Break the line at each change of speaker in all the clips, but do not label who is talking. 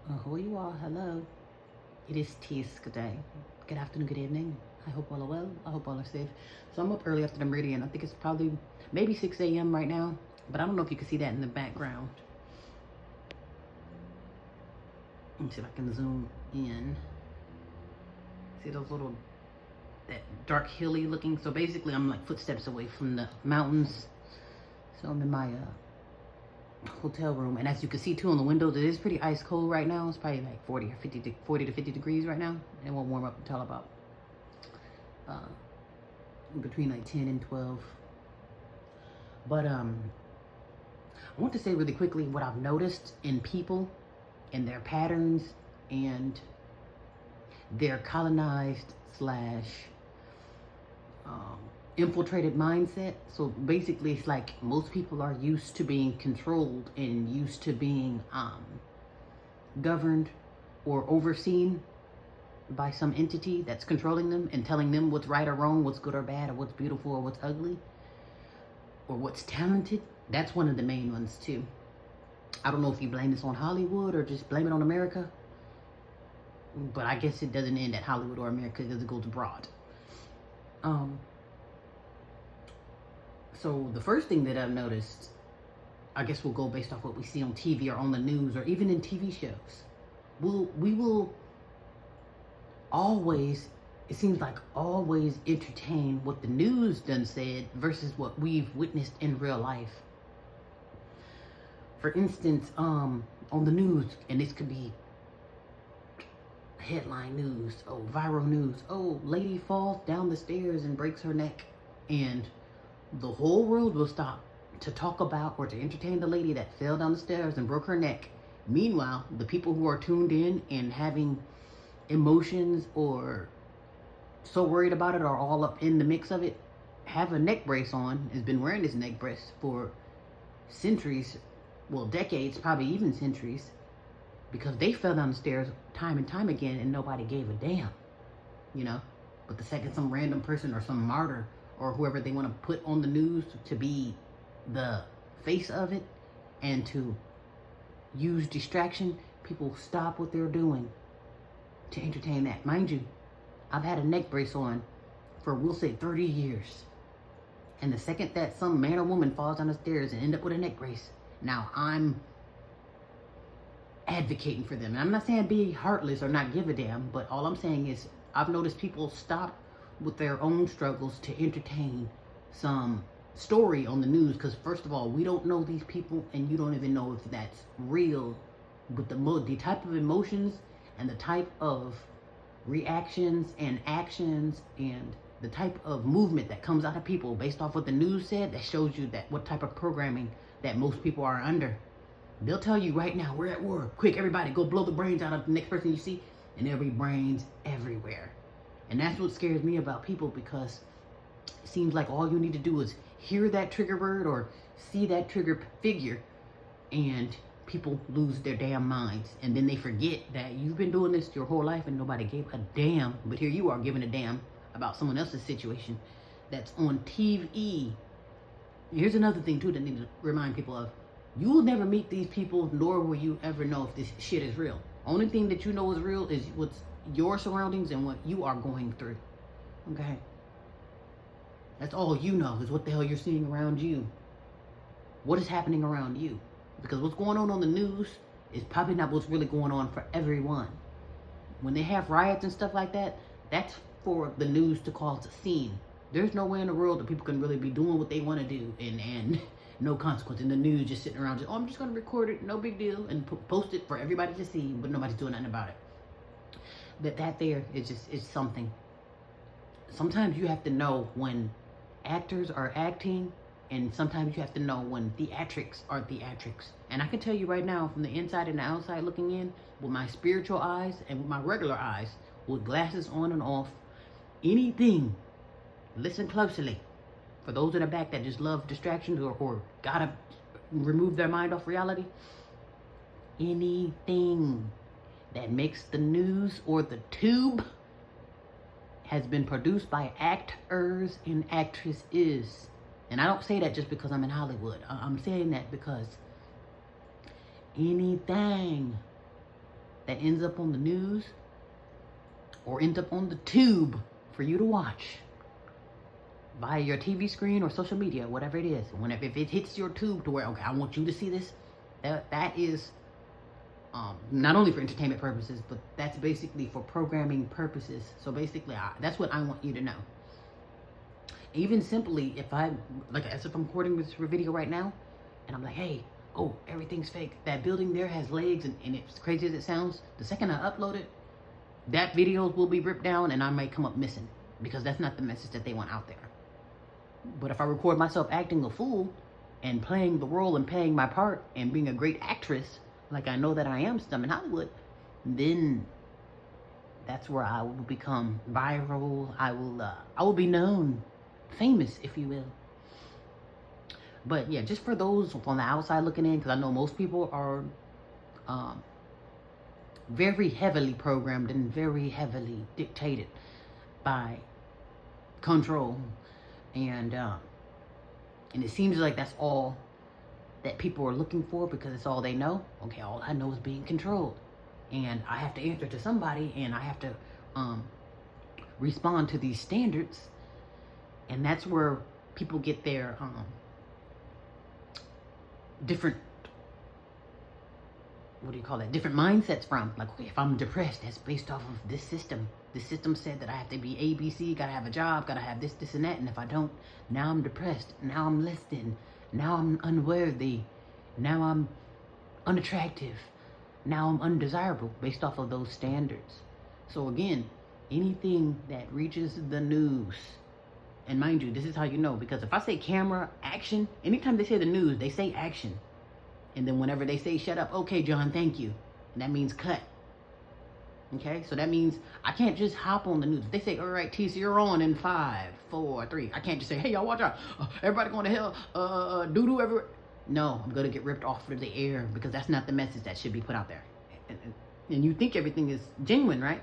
Who you are? Hello. It is Tisk day. Good afternoon, good evening. I hope all are well. I hope all are safe. So I'm up early after the meridian. I think it's probably maybe 6 a.m. right now, but I don't know if you can see that in the background. Let me see if I can zoom in. See those little, that dark hilly looking. So basically I'm like footsteps away from the mountains. So I'm in my hotel room, and as you can see too on the windows, it is pretty ice cold right now. It's probably like 40 to 50 degrees right now. It won't warm up until about uh, between like 10 and 12. But I want to say really quickly what I've noticed in people and their patterns and their colonized slash infiltrated mindset. So basically it's like most people are used to being controlled and used to being governed or overseen by some entity that's controlling them and telling them what's right or wrong, what's good or bad, or what's beautiful or what's ugly, or what's talented. That's one of the main ones too. I don't know if you blame this on Hollywood or just blame it on America, but I guess it doesn't end at Hollywood or America. It doesn't go abroad. So the first thing that I've noticed, I guess we'll go based off what we see on TV or on the news or even in TV shows. We will always, it seems like always entertain what the news done said versus what we've witnessed in real life. For instance, on the news, and this could be headline news, viral news, lady falls down the stairs and breaks her neck, and the whole world will stop to talk about or to entertain the lady that fell down the stairs and broke her neck. Meanwhile, the people who are tuned in and having emotions or so worried about it or all up in the mix of it have a neck brace on, has been wearing this neck brace for centuries, well, decades, probably even centuries, because they fell down the stairs time and time again and nobody gave a damn, you know. But the second some random person or some martyr or whoever they want to put on the news to be the face of it and to use distraction, people stop what they're doing to entertain that. Mind you, I've had a neck brace on for, we'll say, 30 years. And the second that some man or woman falls down the stairs and end up with a neck brace, now I'm advocating for them. And I'm not saying be heartless or not give a damn, but all I'm saying is I've noticed people stop with their own struggles to entertain some story on the news, because first of all, we don't know these people and you don't even know if that's real. But the type of emotions and the type of reactions and actions and the type of movement that comes out of people based off what the news said, that shows you that what type of programming that most people are under. They'll tell you right now, we're at war. Quick, everybody, go blow the brains out of the next person you see. And there'll be brains everywhere. And that's what scares me about people, because it seems like all you need to do is hear that trigger word or see that trigger figure and people lose their damn minds. And then they forget that you've been doing this your whole life and nobody gave a damn. But here you are giving a damn about someone else's situation that's on TV. Here's another thing too that I need to remind people of. You will never meet these people, nor will you ever know if this shit is real. Only thing that you know is real is what's your surroundings and what you are going through. Okay? That's all you know, is what the hell you're seeing around you. What is happening around you? Because what's going on the news is probably not what's really going on for everyone. When they have riots and stuff like that, that's for the news to cause a scene. There's no way in the world that people can really be doing what they want to do and no consequence. In the news, just sitting around, I'm just going to record it, no big deal, and post it for everybody to see, but nobody's doing nothing about it. That there is just, it's something. Sometimes you have to know when actors are acting, and sometimes you have to know when theatrics are theatrics. And I can tell you right now, from the inside and the outside looking in, with my spiritual eyes and with my regular eyes, with glasses on and off, anything, listen closely. For those in the back that just love distractions or gotta remove their mind off reality, anything that makes the news or the tube has been produced by actors and actresses. And I don't say that just because I'm in Hollywood. I'm saying that because anything that ends up on the news or ends up on the tube for you to watch via your TV screen or social media, whatever it is. Whenever if it hits your tube to where, okay, I want you to see this, that is not only for entertainment purposes, but that's basically for programming purposes. So basically, that's what I want you to know. Even simply, if as if I'm recording this video right now, and I'm like, hey, oh, everything's fake. That building there has legs, and it's crazy as it sounds. The second I upload it, that video will be ripped down, and I might come up missing because that's not the message that they want out there. But if I record myself acting a fool and playing the role and playing my part and being a great actress, like I know that I am some in Hollywood, then that's where I will become viral. I will be known, famous, if you will. But yeah, just for those on the outside looking in, because I know most people are very heavily programmed and very heavily dictated by control, and it seems like that's all that people are looking for because it's all they know. Okay, all I know is being controlled, and I have to answer to somebody, and I have to respond to these standards, and that's where people get their different, different mindsets from. Like, okay, if I'm depressed, that's based off of this system. This system said that I have to be ABC, gotta have a job, gotta have this, and that, and if I don't, now I'm depressed, now I'm less than, now I'm unworthy, now I'm unattractive, now I'm undesirable, based off of those standards. So again, anything that reaches the news, and mind you, this is how you know, because if I say camera, action, anytime they say the news, they say action. And then whenever they say shut up, okay, John, thank you. And that means cut. Okay, so that means I can't just hop on the news. If they say, all right, TC, you're on in 5, 4, 3. I can't just say, hey, y'all, watch out. Everybody going to hell. Doo-doo everywhere. No, I'm going to get ripped off of the air because that's not the message that should be put out there. And you think everything is genuine, right?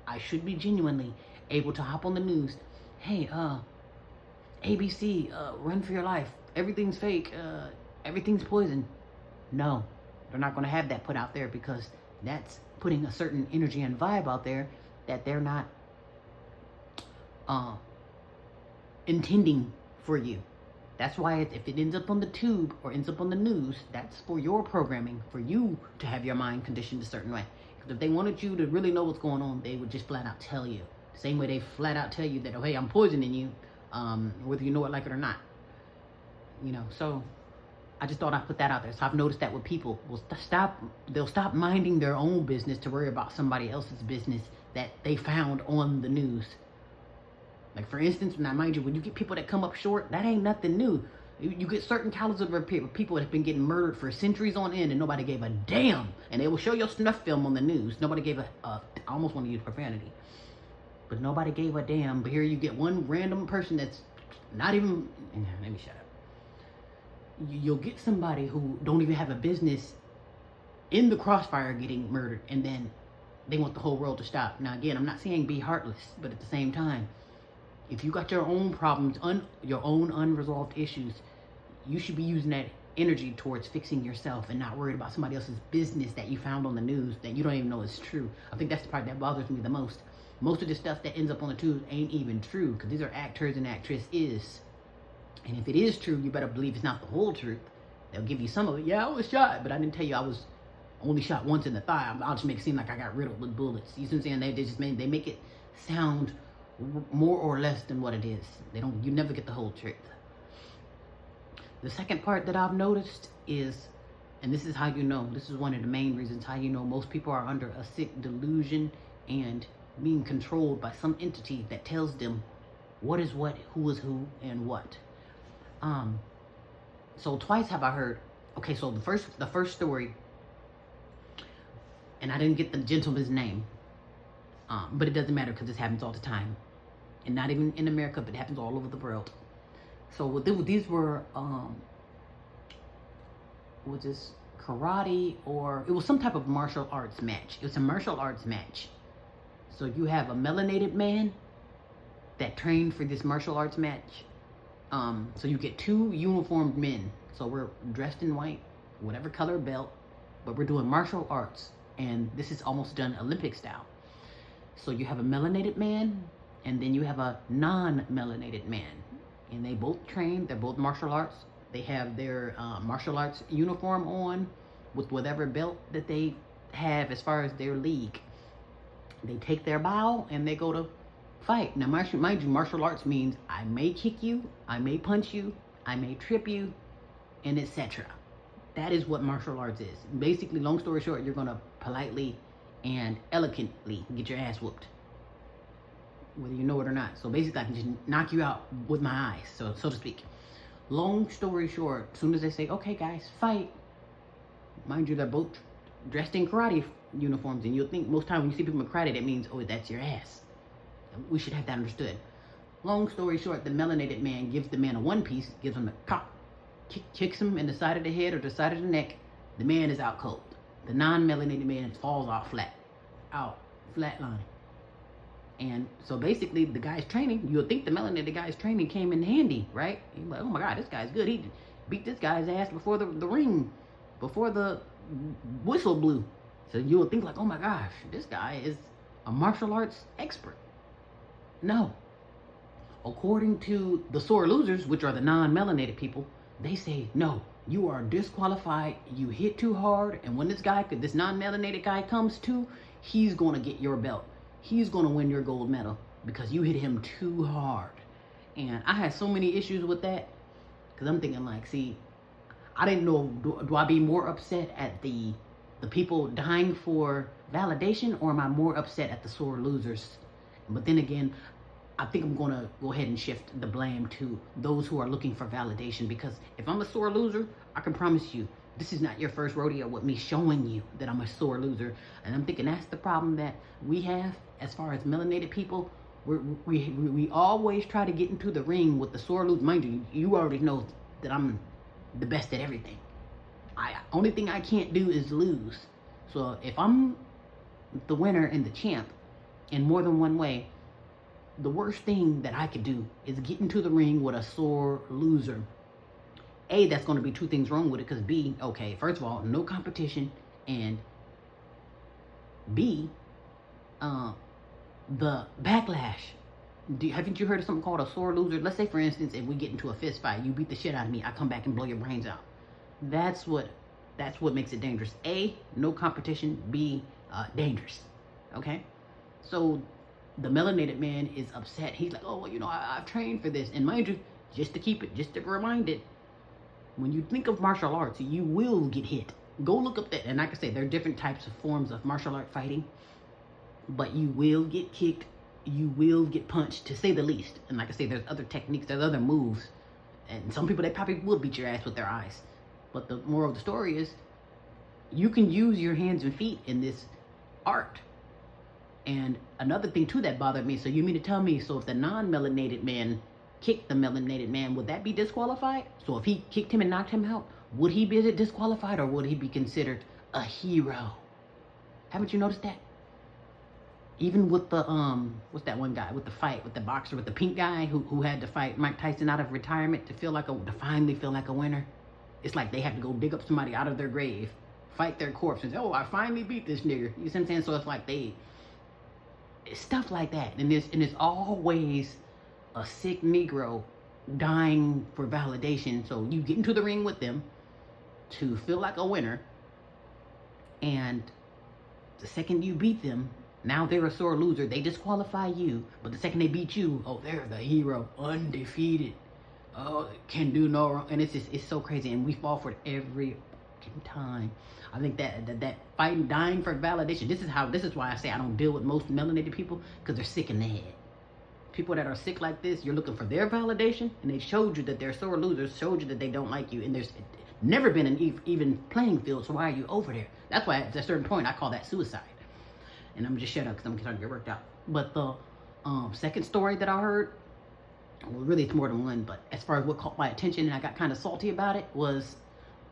I should be genuinely able to hop on the news. Hey, ABC, run for your life. Everything's fake. Everything's poison. No, they're not going to have that put out there because that's putting a certain energy and vibe out there that they're not intending for you. That's why if it ends up on the tube or ends up on the news, that's for your programming, for you to have your mind conditioned a certain way. Because if they wanted you to really know what's going on, they would just flat out tell you. The same way they flat out tell you that, oh, hey, I'm poisoning you, whether you know it like it or not. You know, so I just thought I'd put that out there. So I've noticed that with people, they'll stop minding their own business to worry about somebody else's business that they found on the news. Like, for instance, now mind you, when you get people that come up short, that ain't nothing new. You get certain caliber of people that have been getting murdered for centuries on end and nobody gave a damn. And they will show your snuff film on the news. Nobody gave I almost want to use profanity. But nobody gave a damn. But here you get one random person that's not even, let me shut up. You'll get somebody who don't even have a business in the crossfire getting murdered, and then they want the whole world to stop. Now again, I'm not saying be heartless, but at the same time, if you got your own problems, your own unresolved issues, you should be using that energy towards fixing yourself and not worried about somebody else's business that you found on the news that you don't even know is true. I think that's the part that bothers me the most. Most of the stuff that ends up on the tube ain't even true, because these are actors and actresses. And if it is true, you better believe it's not the whole truth. They'll give you some of it. Yeah, I was shot, but I didn't tell you I was only shot once in the thigh. I'll just make it seem like I got riddled with bullets. You see what I'm saying? They make it sound more or less than what it is. You never get the whole truth. The second part that I've noticed is, and this is how you know, this is one of the main reasons how you know most people are under a sick delusion and being controlled by some entity that tells them what is what, who is who, and what. So twice have I heard, okay, so the first story, and I didn't get the gentleman's name, but it doesn't matter because this happens all the time. And not even in America, but it happens all over the world. So these were, was this karate, or it was some type of martial arts match. It was a martial arts match. So you have a melanated man that trained for this martial arts match. So you get two uniformed men. So we're dressed in white, whatever color belt, but we're doing martial arts. And this is almost done Olympic style. So you have a melanated man, and then you have a non-melanated man. And they both train, they're both martial arts. They have their martial arts uniform on with whatever belt that they have as far as their league. They take their bow and they go to fight. Now, mind you, martial arts means I may kick you, I may punch you, I may trip you, and etc. That is what martial arts is. Basically, long story short, you're gonna politely and elegantly get your ass whooped, whether you know it or not. So basically, I can just knock you out with my eyes, so to speak. Long story short, as soon as they say, okay guys, fight, mind you, they're both dressed in karate uniforms, and you'll think most time when you see people in karate, that means, oh, that's your ass. We should have that understood. Long story short, the melanated man gives the man a one piece, gives him a cop, kicks him in the side of the head or the side of the neck. The man is out cold. The non-melanated man falls out flat line. And so basically, the guy's training, you'll think the melanated guy's training came in handy, right? You're like, oh my God, this guy's good. He beat this guy's ass before the ring, before the whistle blew. So you'll think like, oh my gosh, this guy is a martial arts expert. No. According to the sore losers, which are the non-melanated people, they say, no, you are disqualified. You hit too hard. And when this non-melanated guy comes to, he's going to get your belt. He's going to win your gold medal because you hit him too hard. And I had so many issues with that because I'm thinking like, see, I didn't know, do I be more upset at the people dying for validation, or am I more upset at the sore losers? But then again, I think I'm going to go ahead and shift the blame to those who are looking for validation, because if I'm a sore loser, I can promise you, this is not your first rodeo with me showing you that I'm a sore loser. And I'm thinking that's the problem that we have as far as melanated people. We always try to get into the ring with the sore loser. Mind you, you already know that I'm the best at everything. Only thing I can't do is lose. So if I'm the winner and the champ in more than one way, the worst thing that I could do is get into the ring with a sore loser. A, that's going to be two things wrong with it, because B, okay, first of all, no competition, and B, the backlash. Haven't you heard of something called a sore loser? Let's say, for instance, if we get into a fist fight, you beat the shit out of me, I come back and blow your brains out. That's what makes it dangerous. A, no competition. B, dangerous. Okay? So the melanated man is upset. He's like, oh, well, you know, I've trained for this. And mind you, just to remind it, when you think of martial arts, you will get hit. Go look up that. And like I said, there are different types of forms of martial art fighting. But you will get kicked. You will get punched, to say the least. And like I say, there's other techniques, there's other moves. And some people, they probably will beat your ass with their eyes. But the moral of the story is, you can use your hands and feet in this art. And another thing too that bothered me, so you mean to tell me, so if the non-melanated man kicked the melanated man, would that be disqualified? So if he kicked him and knocked him out, would he be disqualified, or would he be considered a hero? Haven't you noticed that? Even with the what's that one guy with the fight with the boxer with the pink guy who had to fight Mike Tyson out of retirement to finally feel like a winner. It's like they have to go dig up somebody out of their grave, fight their corpse, and say, oh, I finally beat this nigger. You see what I'm saying? So it's like it's stuff like that, and there's always a sick Negro dying for validation. So you get into the ring with them to feel like a winner, and the second you beat them, now they're a sore loser. They disqualify you, but the second they beat you, oh, they're the hero, undefeated. Oh, can do no wrong. And it's so crazy, and we fall for it every time. I think that fighting, dying for validation. This is why I say I don't deal with most melanated people, because they're sick in the head. People that are sick like this, you're looking for their validation, and they showed you that they're sore losers, showed you that they don't like you, and there's never been an even playing field. So why are you over there? That's why at a certain point I call that suicide. And I'm just shut up because I'm starting to get worked out. But the second story that I heard, well, really it's more than one, but as far as what caught my attention and I got kind of salty about it was,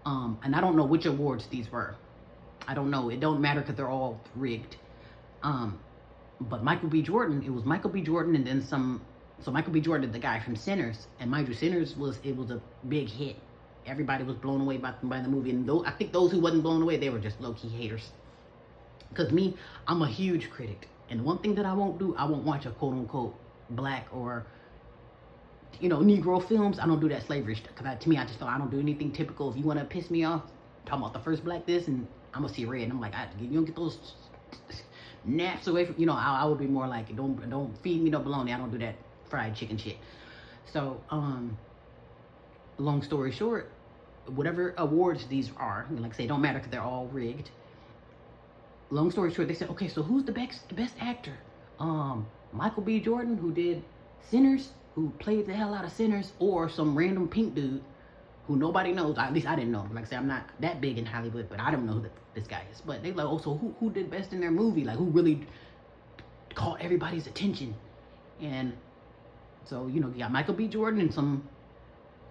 and I don't know which awards these were. I don't know. It don't matter because they're all rigged. But Michael B. Jordan, it was Michael B. Jordan and then some. So Michael B. Jordan, the guy from Sinners, and mind you, Sinners was a big hit. Everybody was blown away by the movie, and I think those who wasn't blown away, they were just low-key haters. Because me, I'm a huge critic. And one thing that I won't do, I won't watch a quote unquote black or, Negro films. I don't do that slavery stuff. Because to me, I just feel I don't do anything typical. If you want to piss me off, talking about the first black this, and I'm going to see red. And I'm like, you don't get those naps away from, I would be more like, don't feed me no bologna. I don't do that fried chicken shit. So, long story short, whatever awards these are, like I say, don't matter because they're all rigged. Long story short, they said, okay, so who's the best actor? Michael B. Jordan, who did Sinners, who played the hell out of Sinners, or some random pink dude who nobody knows. At least I didn't know. Like I said, I'm not that big in Hollywood, but I don't know who this guy is. But they like, oh, so who did best in their movie? Like, who really caught everybody's attention? And so, you got Michael B. Jordan and some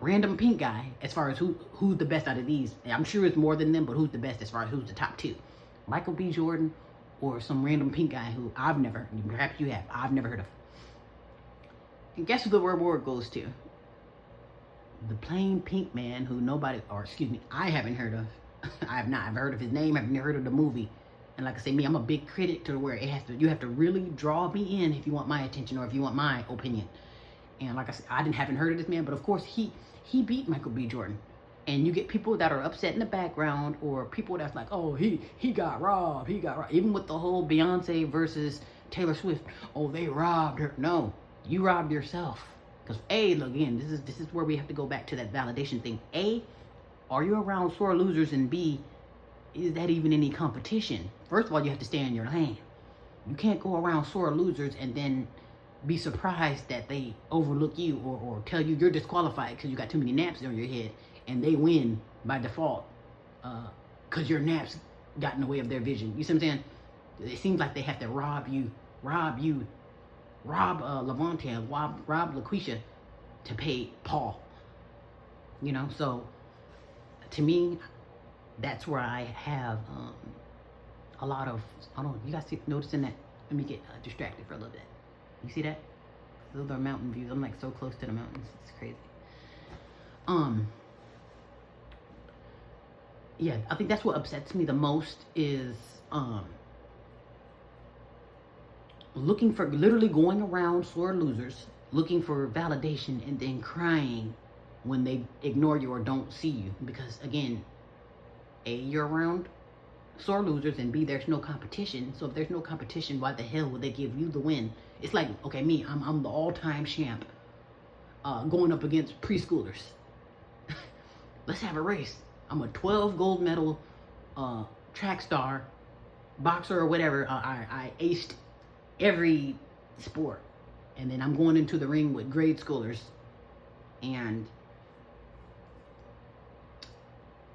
random pink guy as far as who's the best out of these. I'm sure it's more than them, but who's the best as far as who's the top two? Michael B. Jordan or some random pink guy who perhaps you have, I've never heard of. And guess who the reward goes to? The plain pink man who I haven't heard of. I have not. I've heard of his name. I've never heard of the movie. And like I say, I'm a big critic to where you have to really draw me in if you want my attention or if you want my opinion. And like I said, I haven't heard of this man, but of course he beat Michael B. Jordan. And you get people that are upset in the background, or people that's like, oh, he got robbed. Even with the whole Beyonce versus Taylor Swift, oh, they robbed her. No, you robbed yourself. Because look, again, this is where we have to go back to that validation thing. Are you around sore losers? And B, is that even any competition? First of all, you have to stay in your lane. You can't go around sore losers and then be surprised that they overlook you or tell you you're disqualified because you got too many naps on your head, and they win by default because your naps got in the way of their vision. You see what I'm saying? It seems like they have to rob Levante, rob LaQuisha to pay Paul. So to me, that's where I have a lot of, I don't know, you guys noticing that? Let me get distracted for a little bit. You see that? Those are mountain views. I'm like so close to the mountains. It's crazy. Yeah, I think that's what upsets me the most is literally going around sore losers, looking for validation, and then crying when they ignore you or don't see you. Because again, A, you're around sore losers, and B, there's no competition. So if there's no competition, why the hell would they give you the win? It's like, okay, me, I'm the all-time champ going up against preschoolers. Let's have a race. I'm a 12 gold medal track star, boxer or whatever. I aced every sport. And then I'm going into the ring with grade schoolers. And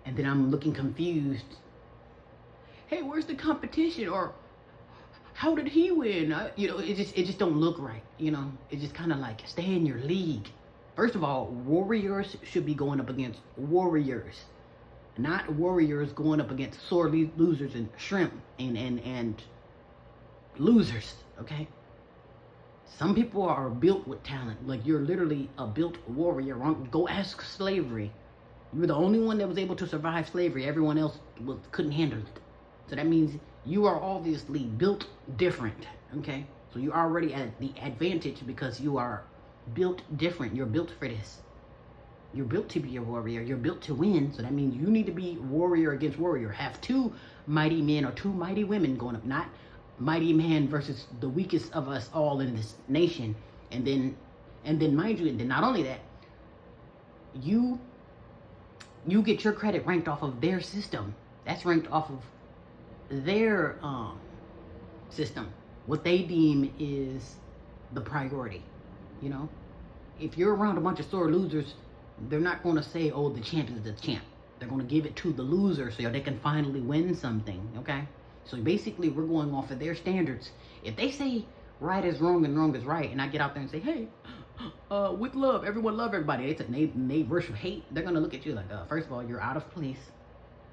then I'm looking confused. Hey, where's the competition? Or how did he win? It just don't look right. It's just kind of like, stay in your league. First of all, warriors should be going up against warriors, not warriors going up against sore losers and shrimp and losers. Okay. Some people are built with talent. Like, you're literally a built warrior. Go ask slavery. You were the only one that was able to survive slavery. Everyone else couldn't handle it. So that means you are obviously built different, okay? So you're already at the advantage because you are built different. You're built for this. You're built to be a warrior. You're built to win. So that means you need to be warrior against warrior. Have two mighty men or two mighty women going up, not mighty man versus the weakest of us all in this nation. And then mind you, and then not only that, you get your credit ranked off of their system. That's ranked off of their system, what they deem is the priority. If you're around a bunch of sore losers, they're not going to say, oh, the champ is the champ. They're going to give it to the loser so they can finally win something. Okay, so basically we're going off of their standards. If they say right is wrong and wrong is right, and I get out there and say, hey, with love, everyone love everybody, it's a they versus hate, they're going to look at you like, first of all, you're out of place,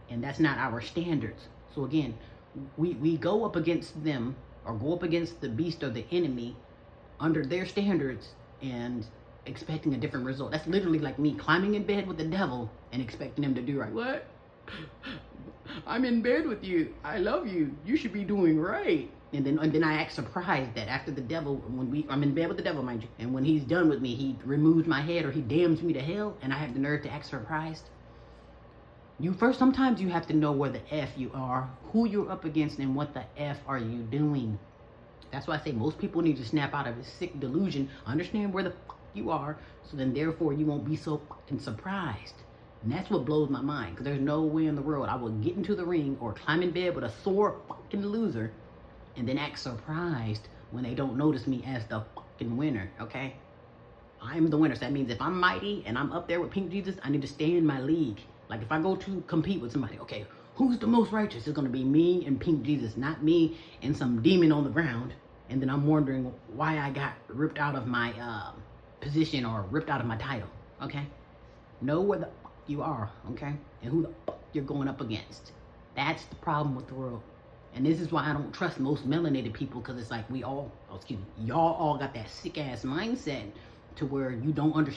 and that's not our standards. So again, we go up against them, or go up against the beast or the enemy under their standards and expecting a different result. That's literally like me climbing in bed with the devil and expecting him to do right. What? I'm in bed with you. I love you. You should be doing right. And then I act surprised that after the devil, I'm in bed with the devil, mind you, and when he's done with me, he removes my head or he damns me to hell, and I have the nerve to act surprised. Sometimes you have to know where the F you are, who you're up against, and what the F are you doing. That's why I say most people need to snap out of a sick delusion, understand where the fuck you are, so then therefore you won't be so fucking surprised. And that's what blows my mind, because there's no way in the world I will get into the ring or climb in bed with a sore fucking loser and then act surprised when they don't notice me as the fucking winner, okay? I'm the winner, so that means if I'm mighty and I'm up there with Pink Jesus, I need to stay in my league. Like if I go to compete with somebody, okay, who's the most righteous? It's gonna be me and Pink Jesus, not me and some demon on the ground. And then I'm wondering why I got ripped out of my position or ripped out of my title, okay? Know where the fuck you are, okay? And who the fuck you're going up against. That's the problem with the world. And this is why I don't trust most melanated people, because it's like y'all all got that sick ass mindset to where you don't understand